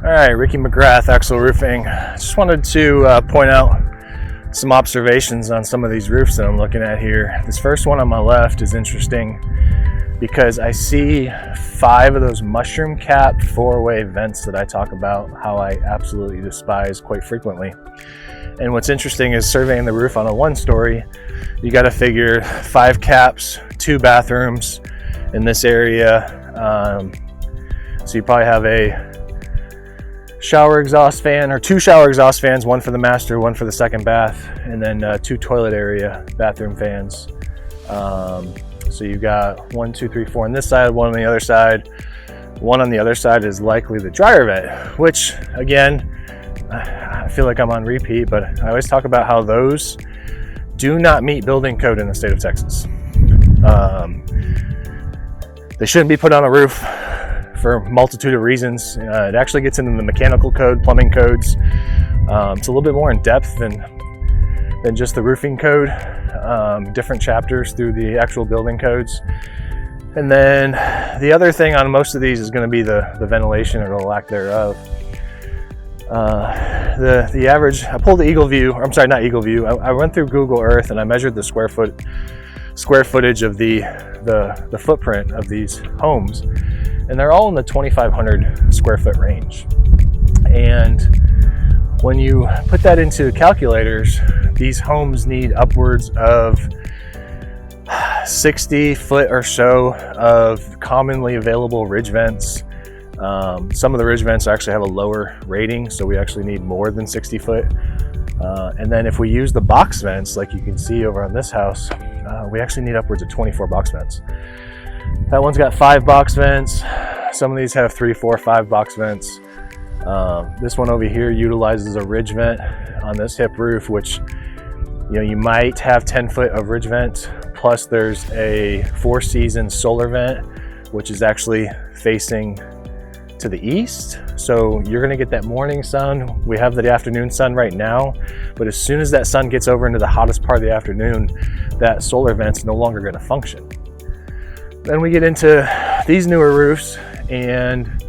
All right, Ricky McGrath, Axle Roofing. Just wanted to point out some observations on some of these roofs that I'm looking at here. This first one on my left is interesting because I see 5 of those mushroom cap 4-way vents that I talk about, how I absolutely despise quite frequently. And what's interesting is surveying the roof on a 1-story, you got to figure 5 caps, 2 bathrooms in this area. So you probably have a shower exhaust fan, or 2 shower exhaust fans, 1 for the master, 1 for the second bath, and then 2 toilet area bathroom fans. So you've got 1, 2, 3, 4 on this side, 1 on the other side. 1 on the other side is likely the dryer vent, which again, I feel like I'm on repeat, but I always talk about how those do not meet building code in the state of Texas. They shouldn't be put on a roof for a multitude of reasons. It actually gets into the mechanical code, plumbing codes. It's a little bit more in depth than just the roofing code, different chapters through the actual building codes. And then the other thing on most of these is going to be the ventilation or the lack thereof. The average, I pulled the Eagle View, I'm sorry, not Eagle View. I went through Google Earth and I measured the square footage of the footprint of these homes, and they're all in the 2,500 square foot range. And when you put that into calculators, these homes need upwards of 60 foot or so of commonly available ridge vents. Some of the ridge vents actually have a lower rating, so we actually need more than 60 foot. And then if we use the box vents, like you can see over on this house, we actually need upwards of 24 box vents. That one's got 5 box vents. Some of these have 3, 4, 5 box vents. This one over here utilizes a ridge vent on this hip roof, which you might have 10 foot of ridge vent, plus there's a 4-season solar vent, which is actually facing to the east. So you're gonna get that morning sun. We have the afternoon sun right now, but as soon as that sun gets over into the hottest part of the afternoon, that solar vent's no longer gonna function. Then we get into these newer roofs and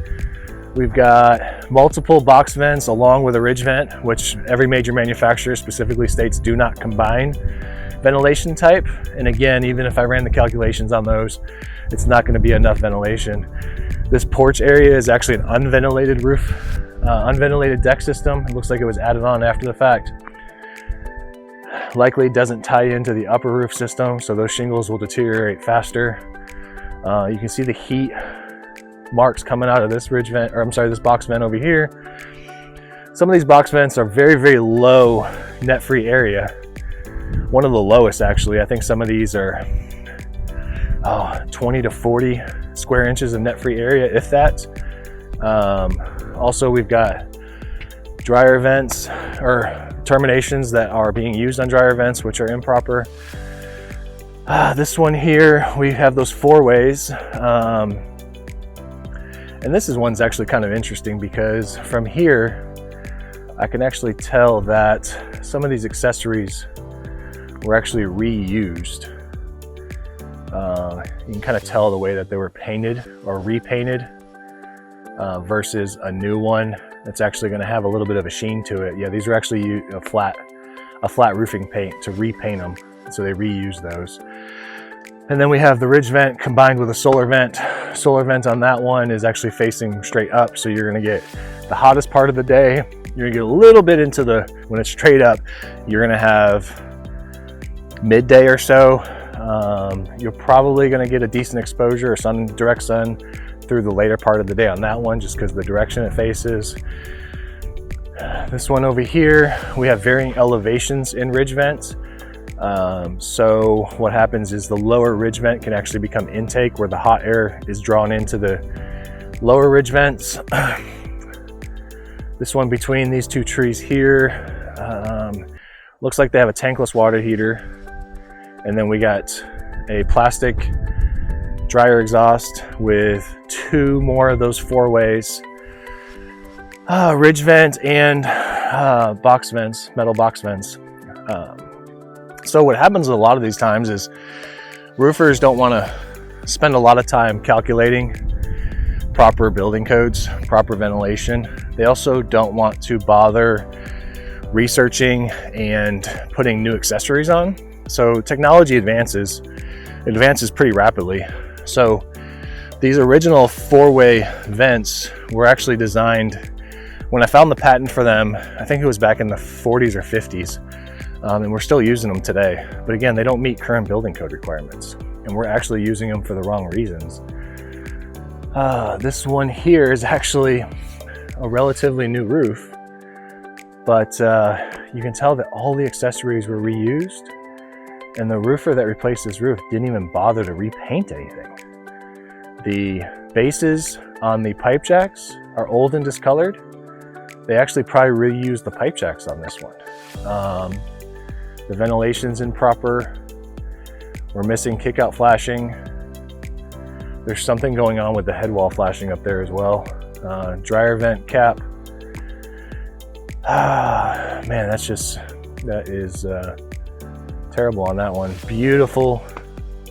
we've got multiple box vents along with a ridge vent, which every major manufacturer specifically states do not combine ventilation type. And again, even if I ran the calculations on those, it's not going to be enough ventilation. This porch area is actually an unventilated roof, unventilated deck system. It looks like it was added on after the fact. Likely doesn't tie into the upper roof system, so those shingles will deteriorate faster. You can see the heat marks coming out of this ridge vent, or I'm sorry, this box vent over here. Some of these box vents are very, very low net free area. One of the lowest, actually. I think some of these are 20 to 40 square inches of net free area, if that. Also, we've got dryer vents or terminations that are being used on dryer vents, which are improper. This one here, we have those 4-ways. And this one's actually kind of interesting because from here, I can actually tell that some of these accessories were actually reused. You can kind of tell the way that they were painted or repainted versus a new one that's actually going to have a little bit of a sheen to it. Yeah, these are actually a flat roofing paint to repaint them, so they reuse those. And then we have the ridge vent combined with a solar vent. Solar vent on that one is actually facing straight up, so you're going to get the hottest part of the day. You're going to get a little bit into when it's straight up, you're going to have midday or so. You're probably going to get a decent exposure or direct sun through the later part of the day on that one, just because of the direction it faces. This one over here, we have varying elevations in ridge vents. So what happens is the lower ridge vent can actually become intake, where the hot air is drawn into the lower ridge vents. This one between these 2 trees here, looks like they have a tankless water heater. And then we got a plastic dryer exhaust with 2 more of those 4-ways. Ridge vent and box vents, metal box vents. So what happens a lot of these times is roofers don't want to spend a lot of time calculating proper building codes, proper ventilation. They also don't want to bother researching and putting new accessories on. So technology advances pretty rapidly. So these original four-way vents were actually designed, when I found the patent for them, I think it was back in the 40s or 50s, and we're still using them today. But again, they don't meet current building code requirements, and we're actually using them for the wrong reasons. This one here is actually a relatively new roof, but you can tell that all the accessories were reused, and the roofer that replaced this roof didn't even bother to repaint anything. The bases on the pipe jacks are old and discolored. They actually probably reused the pipe jacks on this one. The ventilation's improper. We're missing kick-out flashing. There's something going on with the head wall flashing up there as well. Dryer vent cap. Man, that is terrible on that one. Beautiful,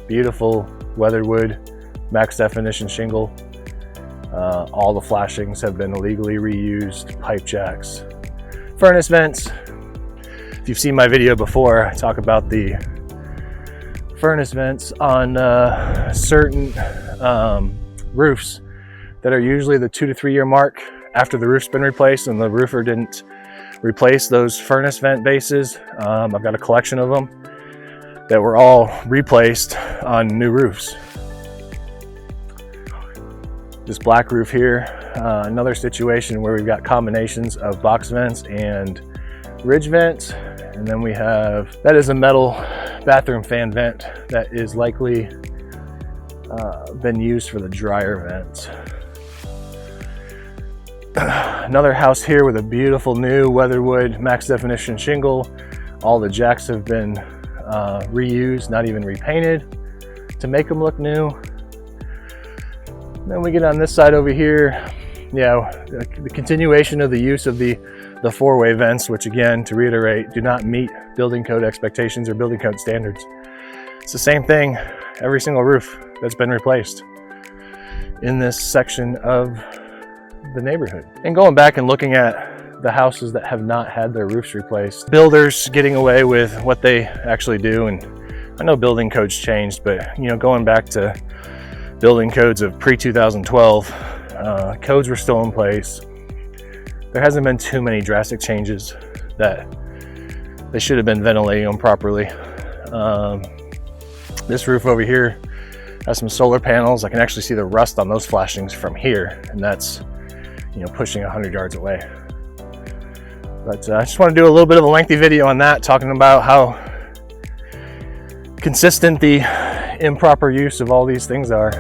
beautiful weatherwood max definition shingle. All the flashings have been illegally reused. Pipe jacks, furnace vents. If you've seen my video before, I talk about the furnace vents on certain roofs that are usually the 2 to 3 year mark after the roof's been replaced and the roofer didn't replace those furnace vent bases. I've got a collection of them that were all replaced on new roofs. This black roof here, another situation where we've got combinations of box vents and ridge vents. And then we have, that is a metal bathroom fan vent that is likely been used for the dryer vents. Another house here with a beautiful new weatherwood max definition shingle. All the jacks have been reused, not even repainted to make them look new. Then we get on this side over here, the continuation of the use of the four-way vents, which again, to reiterate, do not meet building code expectations or building code standards. It's the same thing, every single roof that's been replaced in this section of the neighborhood. And going back and looking at the houses that have not had their roofs replaced, builders getting away with what they actually do. And I know building codes changed, but going back to building codes of pre-2012, codes were still in place. There hasn't been too many drastic changes that they should have been ventilating them properly. This roof over here has some solar panels. I can actually see the rust on those flashings from here, and that's pushing 100 yards away. But I just want to do a little bit of a lengthy video on that, talking about how consistent the improper use of all these things are.